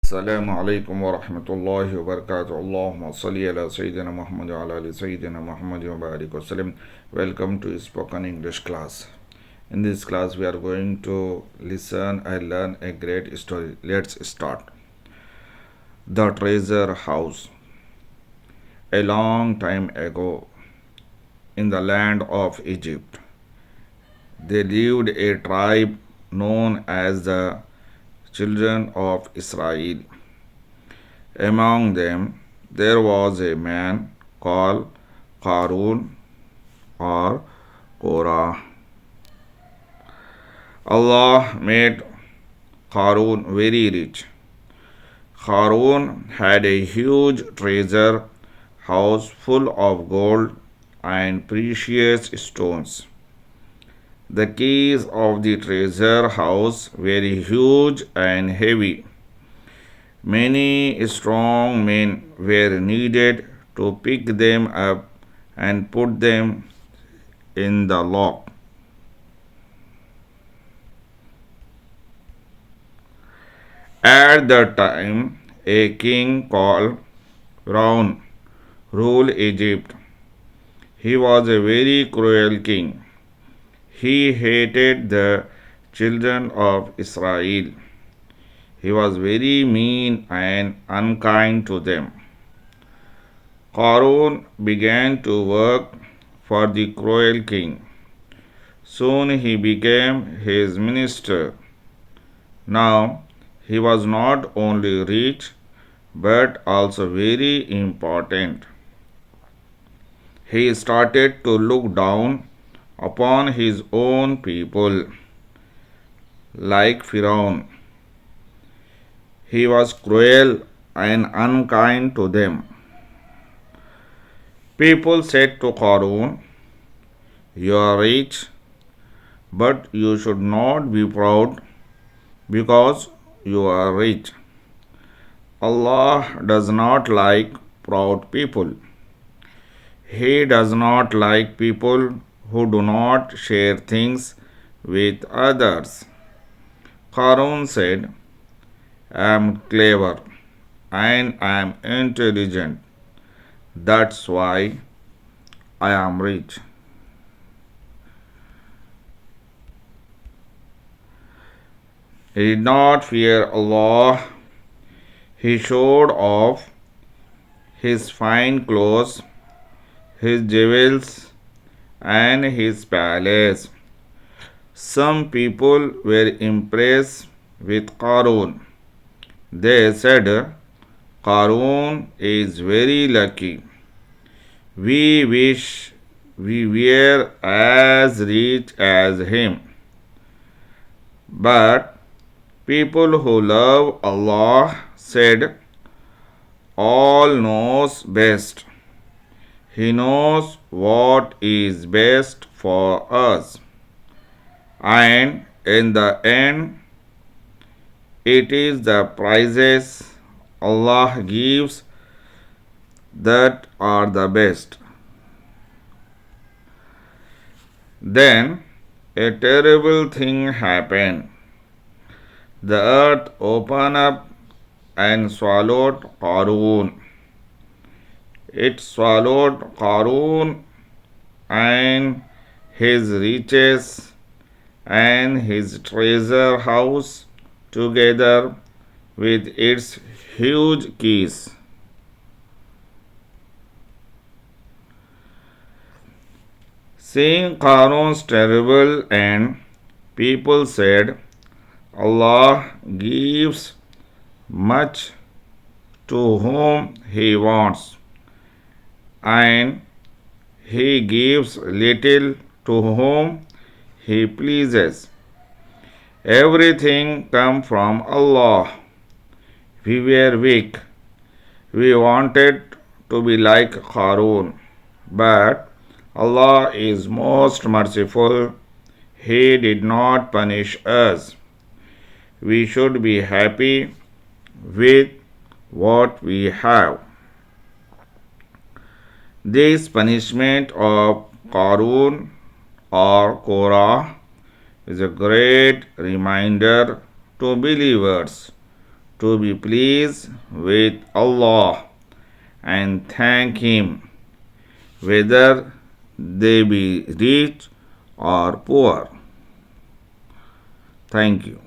السلام عليكم ورحمة الله وبركاته. اللهم صل على سيدنا محمد وعلى آل سيدنا محمد وبارك وسلم. Welcome to spoken English class. In this class we are going to listen and learn a great story. Let's start. The Treasure House. A long time ago, in the land of Egypt, there lived a tribe known as the children of Israel. Among them, there was a man called Qarun or Korah. Allah made Qarun very rich. Qarun had a huge treasure house full of gold and precious stones. The keys of the treasure house were huge and heavy. Many strong men were needed to pick them up and put them in the lock. At that time, a king called Pharaoh ruled Egypt. He was a very cruel king. He hated the children of Israel. He was very mean and unkind to them. Qarun began to work for the cruel king. Soon he became his minister. Now he was not only rich but also very important. He started to look down upon his own people, like Pharaoh. He was cruel and unkind to them. People said to Qarun, "You are rich, but you should not be proud because you are rich. Allah does not like proud people. He does not like people who do not share things with others." Qarun said, "I am clever and I am intelligent. That's why I am rich." He did not fear Allah. He showed off his fine clothes, his jewels, and his palace. Some people were impressed with Qarun. They said, "Qarun is very lucky. We wish we were as rich as him." But people who love Allah said, "All knows best. He knows what is best for us. And in the end, it is the prizes Allah gives that are the best." Then a terrible thing happened. The earth opened up and swallowed Qarun. It swallowed Qarun and his riches and his treasure house together with its huge keys. Seeing Qarun's terrible end, people said, "Allah gives much to whom He wants, and He gives little to whom He pleases. Everything comes from Allah." We were weak. We wanted to be like Qarun, but Allah is most merciful. He did not punish us. We should be happy with what we have. This punishment of Qarun or Korah is a great reminder to believers to be pleased with Allah and thank Him, whether they be rich or poor. Thank you.